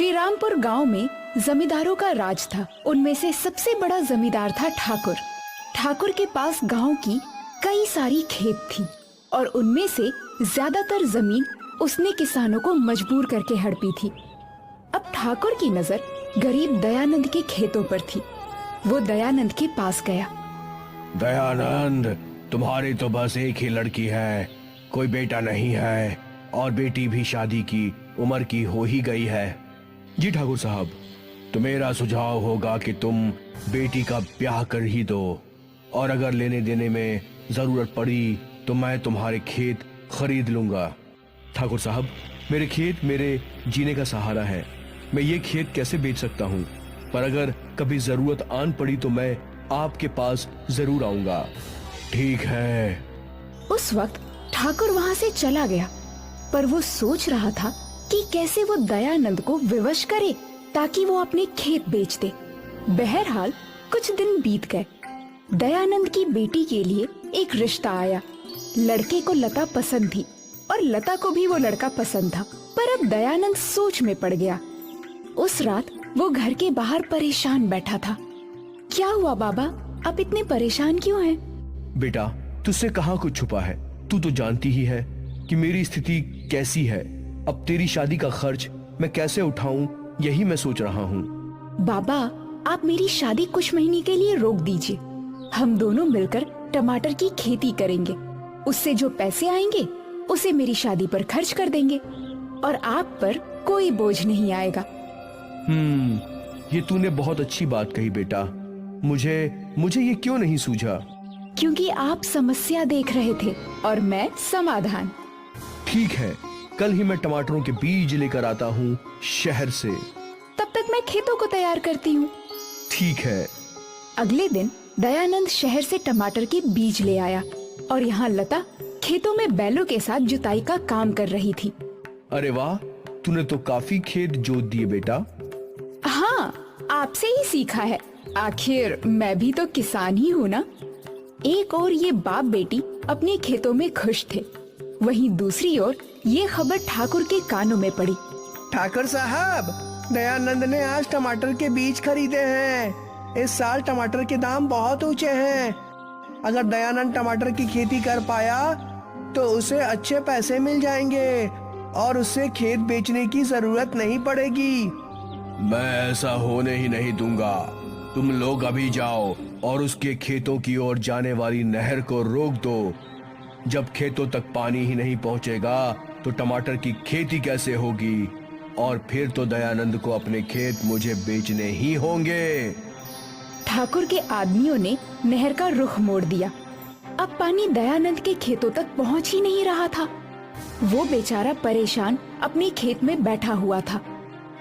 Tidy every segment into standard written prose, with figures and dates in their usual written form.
श्री रामपुर गांव में जमींदारों का राज था। उनमें से सबसे बड़ा जमींदार था ठाकुर। ठाकुर के पास गांव की कई सारी खेत थी और उनमें से ज्यादातर जमीन उसने किसानों को मजबूर करके हड़पी थी। अब ठाकुर की नजर गरीब दयानंद के खेतों पर थी। वो दयानंद के पास गया। दयानंद, तुम्हारी तो बस एक ही लड़की है, कोई बेटा नहीं है और बेटी भी शादी की उम्र की हो ही गई है। जी ठाकुर साहब, तो मेरा सुझाव होगा कि तुम बेटी का ब्याह कर ही दो और अगर लेने देने में जरूरत पड़ी तो मैं तुम्हारे खेत खरीद लूंगा। ठाकुर साहब, मेरे खेत मेरे जीने का सहारा है। मैं ये खेत कैसे बेच सकता हूँ, पर अगर कभी जरूरत आन पड़ी तो मैं आपके पास जरूर आऊंगा। ठीक है। उस वक्त ठाकुर वहाँ से चला गया, पर वो सोच रहा था कि कैसे वो दयानंद को विवश करे ताकि वो अपने खेत बेच दे। बहरहाल कुछ दिन बीत गए। दयानंद की बेटी के लिए एक रिश्ता आया। लड़के को लता पसंद थी और लता को भी वो लड़का पसंद था, पर अब दयानंद सोच में पड़ गया। उस रात वो घर के बाहर परेशान बैठा था। क्या हुआ बाबा, आप इतने परेशान क्यों हैं? बेटा, तुझसे कहाँ कुछ छुपा है। तू तो जानती ही है कि मेरी स्थिति कैसी है। अब तेरी शादी का खर्च मैं कैसे उठाऊं, यही मैं सोच रहा हूँ। बाबा, आप मेरी शादी कुछ महीने के लिए रोक दीजिए। हम दोनों मिलकर टमाटर की खेती करेंगे। उससे जो पैसे आएंगे उसे मेरी शादी पर खर्च कर देंगे और आप पर कोई बोझ नहीं आएगा। ये तूने बहुत अच्छी बात कही बेटा। मुझे ये क्यों नहीं सूझा? क्योंकि आप समस्या देख रहे थे और मैं समाधान। ठीक है, कल ही मैं टमाटरों के बीज लेकर आता हूँ शहर से। तब तक मैं खेतों को तैयार करती हूँ। ठीक है। अगले दिन दयानंद शहर से टमाटर के बीज ले आया और यहाँ लता खेतों में बैलों के साथ जुताई का काम कर रही थी। अरे वाह, तूने तो काफी खेत जोत दिए बेटा। हाँ, आपसे ही सीखा है। आखिर मैं भी तो किसान ही हूँ ना। एक ओर ये बाप बेटी अपने खेतों में खुश थे, वहीं दूसरी ओर ये खबर ठाकुर के कानों में पड़ी। ठाकुर साहब, दयानंद ने आज टमाटर के बीज खरीदे हैं। इस साल टमाटर के दाम बहुत ऊंचे हैं। अगर दयानंद टमाटर की खेती कर पाया तो उसे अच्छे पैसे मिल जाएंगे और उससे खेत बेचने की जरूरत नहीं पड़ेगी। मैं ऐसा होने ही नहीं दूंगा। तुम लोग अभी जाओ और उसके खेतों की ओर जाने वाली नहर को रोक दो। जब खेतों तक पानी ही नहीं पहुंचेगा तो टमाटर की खेती कैसे होगी? और फिर तो दयानंद को अपने खेत मुझे बेचने ही होंगे। ठाकुर के आदमियों ने नहर का रुख मोड़ दिया। अब पानी दयानंद के खेतों तक पहुंच ही नहीं रहा था। वो बेचारा परेशान अपने खेत में बैठा हुआ था।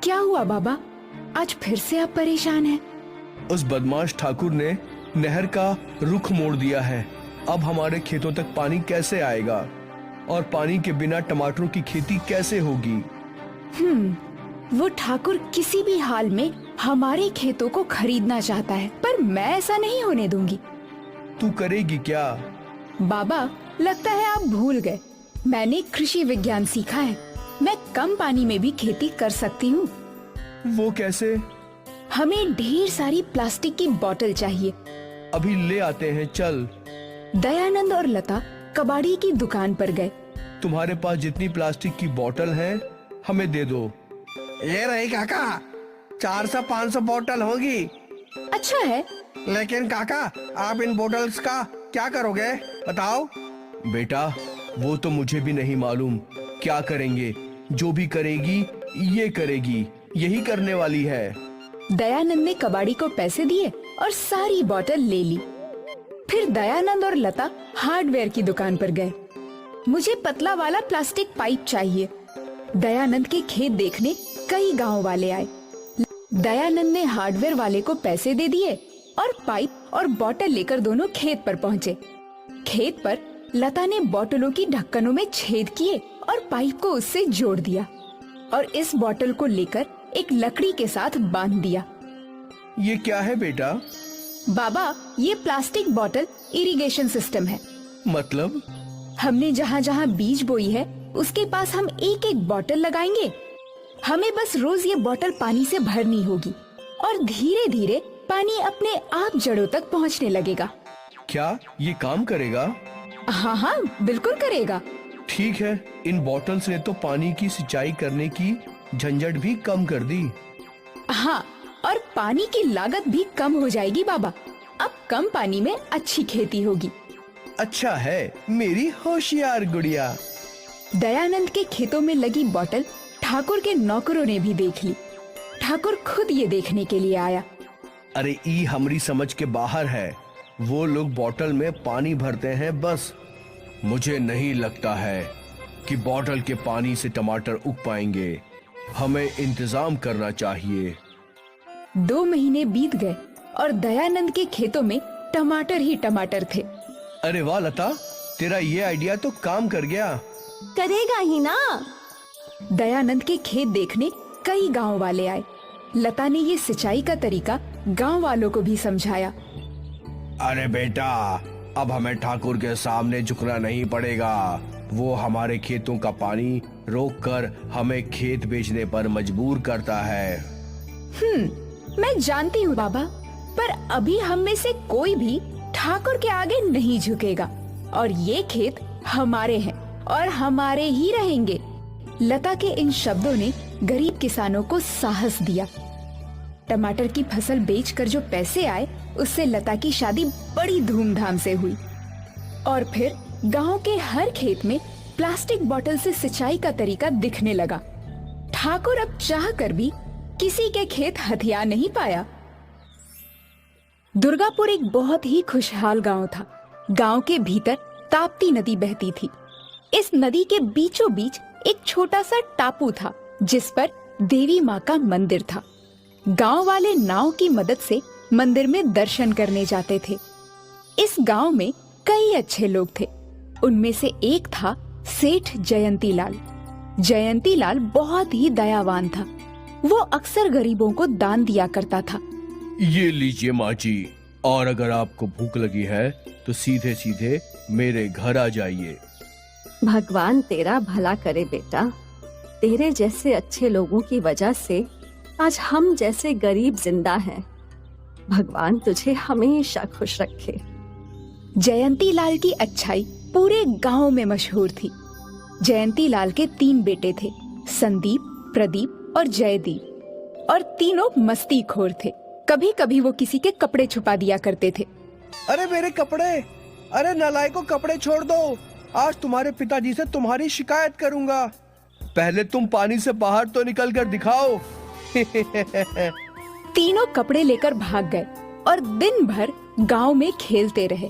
क्या हुआ बाबा, आज फिर से आप परेशान हैं? उस बदमाश ठाकुर ने नहर का रुख मोड़ दिया है। अब हमारे खेतों तक पानी कैसे आएगा और पानी के बिना टमाटरों की खेती कैसे होगी? वो ठाकुर किसी भी हाल में हमारे खेतों को खरीदना चाहता है, पर मैं ऐसा नहीं होने दूंगी। तू करेगी क्या? बाबा, लगता है आप भूल गए। मैंने कृषि विज्ञान सीखा है। मैं कम पानी में भी खेती कर सकती हूँ। वो कैसे? हमें ढेर सारी प्लास्टिक की बोतल चाहिए। अभी ले आते हैं, चल। दयानंद और लता कबाड़ी की दुकान पर गए। तुम्हारे पास जितनी प्लास्टिक की बोतल है हमें दे दो। ये रही काका, 400-500 बोतल होगी। अच्छा है। लेकिन काका, आप इन बोतल्स का क्या करोगे, बताओ? बेटा, वो तो मुझे भी नहीं मालूम क्या करेंगे। जो भी करेगी ये करेगी, यही करने वाली है। दयानंद ने कबाड़ी को पैसे दिए और सारी बोतल ले ली। फिर दयानंद और लता हार्डवेयर की दुकान पर गए। मुझे पतला वाला प्लास्टिक पाइप चाहिए। दयानंद के खेत देखने कई गांव वाले आए। दयानंद ने हार्डवेयर वाले को पैसे दे दिए और पाइप और बोतल लेकर दोनों खेत पर पहुँचे। खेत पर लता ने बोतलों की ढक्कनों में छेद किए और पाइप को उससे जोड़ दिया और इस बोतल को लेकर एक लकड़ी के साथ बांध दिया। ये क्या है बेटा? बाबा, ये प्लास्टिक बोतल इरिगेशन सिस्टम है। मतलब? हमने जहाँ जहाँ बीज बोई है उसके पास हम एक एक बोतल लगाएंगे हमें बस रोज ये बोतल पानी से भरनी होगी और धीरे धीरे पानी अपने आप जड़ों तक पहुंचने लगेगा। क्या ये काम करेगा? हाँ हाँ, बिल्कुल करेगा। ठीक है, इन बॉटल्स ने तो पानी की सिंचाई करने की झंझट भी कम कर दी। हाँ, और पानी की लागत भी कम हो जाएगी बाबा। अब कम पानी में अच्छी खेती होगी। अच्छा है मेरी होशियार गुड़िया। दयानंद के खेतों में लगी बोतल ठाकुर के नौकरों ने भी देख ली। ठाकुर खुद ये देखने के लिए आया। अरे ई हमारी समझ के बाहर है। वो लोग बोतल में पानी भरते हैं बस। मुझे नहीं लगता है कि बोतल के पानी से टमाटर उग पाएंगे। हमें इंतजाम करना चाहिए। 2 महीने बीत गए और दयानंद के खेतों में टमाटर ही टमाटर थे। अरे वाह लता, तेरा ये आइडिया तो काम कर गया। करेगा ही ना। दयानंद के खेत देखने कई गांव वाले आए। लता ने ये सिंचाई का तरीका गांव वालों को भी समझाया। अरे बेटा, अब हमें ठाकुर के सामने झुकना नहीं पड़ेगा। वो हमारे खेतों का पानी रोककर हमें खेत बेचने पर मजबूर करता है। मैं जानती हूँ बाबा, पर अभी हम में से कोई भी ठाकुर के आगे नहीं झुकेगा और ये खेत हमारे हैं और हमारे ही रहेंगे। लता के इन शब्दों ने गरीब किसानों को साहस दिया। टमाटर की फसल बेचकर जो पैसे आए, उससे लता की शादी बड़ी धूमधाम से हुई। और फिर गांव के हर खेत में प्लास्टिक बोतल से सिंचाई का तरीका दिखने लगा। ठाकुर अब चाहकर भी किसी के खेत हथिया नहीं पाया। दुर्गापुर एक बहुत ही खुशहाल गांव था। गांव के भीतर ताप्ती नदी बहती थी। इस नदी के बीचों बीच एक छोटा सा टापू था जिस पर देवी माँ का मंदिर था। गांव वाले नाव की मदद से मंदिर में दर्शन करने जाते थे। इस गांव में कई अच्छे लोग थे। उनमें से एक था सेठ जयंती लाल। जयंती लाल बहुत ही दयावान था। वो अक्सर गरीबों को दान दिया करता था। ये लीजिए माँ जी, और अगर आपको भूख लगी है तो सीधे सीधे मेरे घर आ जाइए। भगवान तेरा भला करे बेटा। तेरे जैसे अच्छे लोगों की वजह से आज हम जैसे गरीब जिंदा हैं। भगवान तुझे हमेशा खुश रखे। जयंती लाल की अच्छाई पूरे गांव में मशहूर थी। जयंती लाल के 3 बेटे थे, संदीप, प्रदीप और जयदीप, और तीनों मस्तीखोर थे। कभी कभी वो किसी के कपड़े छुपा दिया करते थे। अरे मेरे कपड़े, अरे नालायकों, कपड़े छोड़ दो। आज तुम्हारे पिताजी से तुम्हारी शिकायत करूंगा। पहले तुम पानी से बाहर तो निकल कर दिखाओ। तीनों कपड़े लेकर भाग गए और दिन भर गांव में खेलते रहे।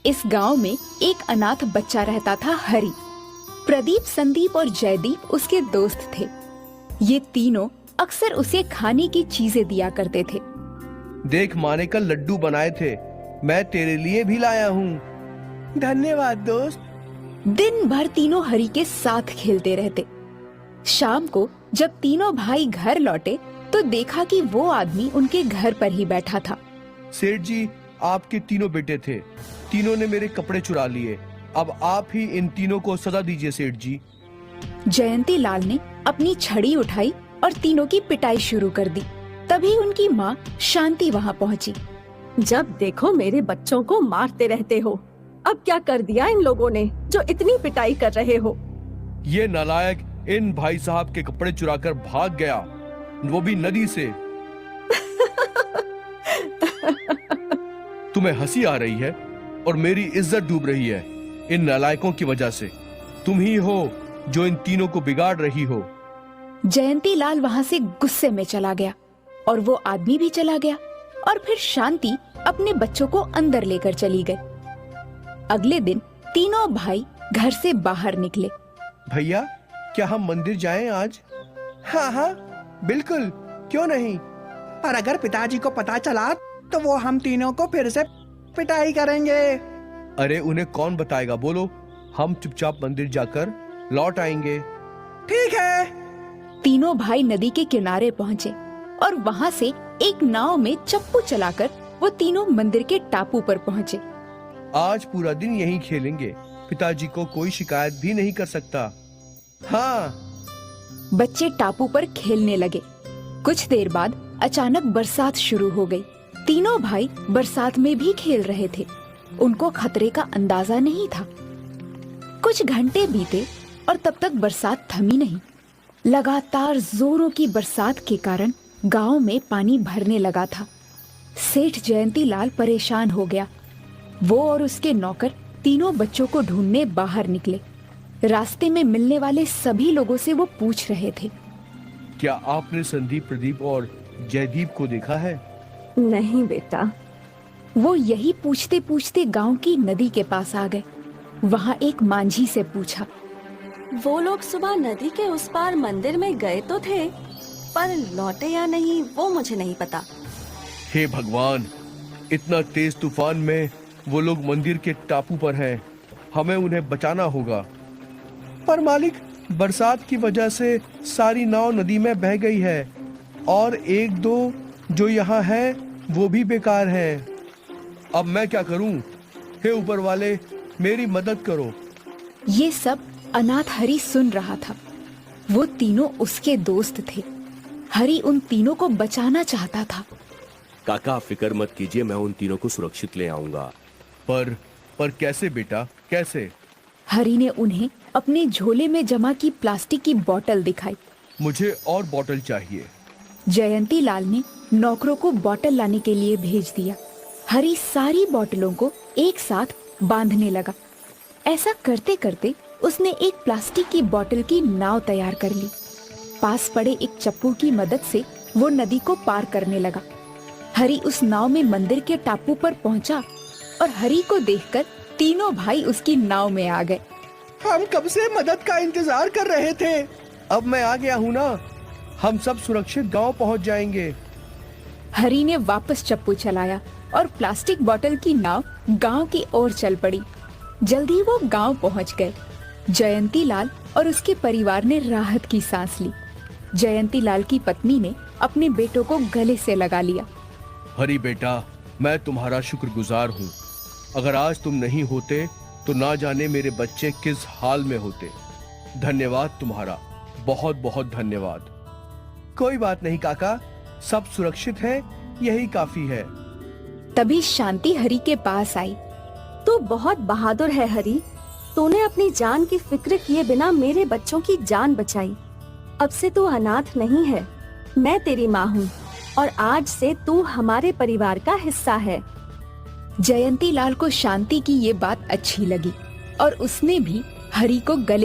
इस गांव में एक अनाथ बच्चा रहता था, हरि। प्रदीप, संदीप और जयदीप उसके दोस्त थे। ये तीनों अक्सर उसे खाने की चीजें दिया करते थे। देख, माँ ने कल लड्डू बनाए थे, मैं तेरे लिए भी लाया हूँ। धन्यवाद दोस्त। दिन भर तीनों हरि के साथ खेलते रहते। शाम को जब तीनों भाई घर लौटे तो देखा कि वो आदमी उनके घर पर ही बैठा था। सेठ जी, आपके तीनों बेटे थे। तीनों ने मेरे कपड़े चुरा लिए। अब आप ही इन तीनों को सजा दीजिए सेठ जी। जयंती लाल ने अपनी छड़ी उठाई और तीनों की पिटाई शुरू कर दी। तभी उनकी माँ शांति वहाँ पहुँची। जब देखो मेरे बच्चों को मारते रहते हो। अब क्या कर दिया इन लोगों ने जो इतनी पिटाई कर रहे हो? ये नालायक इन भाई साहब के कपड़े चुराकर भाग गया, वो भी नदी से। तुम्हें हंसी आ रही है और मेरी इज्जत डूब रही है इन नालायकों की वजह से। तुम ही हो जो इन तीनों को बिगाड़ रही हो। जयंती लाल वहाँ से गुस्से में चला गया और वो आदमी भी चला गया। और फिर शांति अपने बच्चों को अंदर लेकर चली गई। अगले दिन तीनों भाई घर से बाहर निकले। भैया, क्या हम मंदिर जाएं आज? हाँ हाँ बिल्कुल, क्यों नहीं। पर अगर पिताजी को पता चला तो वो हम तीनों को फिर से पिटाई करेंगे। अरे उन्हें कौन बताएगा, बोलो। हम चुपचाप मंदिर जाकर लौट आएंगे। ठीक है। तीनों भाई नदी के किनारे पहुँचे और वहाँ से एक नाव में चप्पू चलाकर वो तीनों मंदिर के टापू पर पहुँचे। आज पूरा दिन यहीं खेलेंगे। पिताजी को कोई शिकायत भी नहीं कर सकता। हाँ। बच्चे टापू पर खेलने लगे। कुछ देर बाद अचानक बरसात शुरू हो गई। तीनों भाई बरसात में भी खेल रहे थे। उनको खतरे का अंदाजा नहीं था। कुछ घंटे बीते और तब तक बरसात थमी नहीं। लगातार जोरों की बरसात के कारण गांव में पानी भरने लगा था। सेठ जयंती लाल परेशान हो गया। वो और उसके नौकर तीनों बच्चों को ढूंढने बाहर निकले। रास्ते में मिलने वाले सभी लोगों से वो पूछ रहे थे, क्या आपने संदीप, प्रदीप और जयदीप को देखा है? नहीं बेटा। वो यही पूछते पूछते गांव की नदी के पास आ गए। वहां एक मांझी से पूछा, वो लोग सुबह नदी के उस पार मंदिर में गए तो थे, पर लौटे या नहीं वो मुझे नहीं पता। हे भगवान, इतना तेज तूफान में वो लोग मंदिर के टापू पर हैं। हमें उन्हें बचाना होगा। पर मालिक, बरसात की वजह से सारी नाव नदी में बह गई है और एक दो जो यहाँ है वो भी बेकार हैं। अब मैं क्या करूं? हे ऊपर वाले, मेरी मदद करो। ये सब अनाथ हरि सुन रहा था। वो तीनों उसके दोस्त थे। हरि उन तीनों को बचाना चाहता था। काका, फिक्र मत कीजिए, मैं उन तीनों को सुरक्षित ले आऊंगा। पर कैसे बेटा, कैसे? हरि ने उन्हें अपने झोले में जमा की प्लास्टिक की बोतल दिखाई। मुझे और बोतल चाहिए। जयंती लाल ने नौकरों को बोतल लाने के लिए भेज दिया। हरि सारी बोतलों को एक साथ बांधने लगा। ऐसा करते करते उसने एक प्लास्टिक की बोतल की नाव तैयार कर ली। पास पड़े एक चप्पू की मदद से वो नदी को पार करने लगा। हरि उस नाव में मंदिर के टापू पर पहुंचा और हरि को देखकर तीनों भाई उसकी नाव में आ गए। हम कब से मदद का इंतजार कर रहे थे। अब मैं आ गया हूँ ना, हम सब सुरक्षित गांव पहुंच जाएंगे। हरि ने वापस चप्पू चलाया और प्लास्टिक बोतल की नाव गांव की ओर चल पड़ी। जल्दी वो गांव पहुंच गए। जयंती लाल और उसके परिवार ने राहत की सांस ली। जयंती लाल की पत्नी ने अपने बेटों को गले से लगा लिया। हरि बेटा, मैं तुम्हारा शुक्रगुजार हूँ। अगर आज तुम नहीं होते तो ना जाने मेरे बच्चे किस हाल में होते। धन्यवाद तुम्हारा, बहुत बहुत धन्यवाद। कोई बात नहीं काका, सब सुरक्षित हैं, यही काफी है। तभी शांति हरि के पास आई। तू बहुत बहादुर है हरि। तूने अपनी जान की फिक्र किए बिना मेरे बच्चों की जान बचाई। अब से तू अनाथ नहीं है। मैं तेरी माँ हूँ और आज से तू हमारे परिवार का हिस्सा है। जयंती लाल को शांति की ये बात अच्छी लगी और उसने भी हरि को गले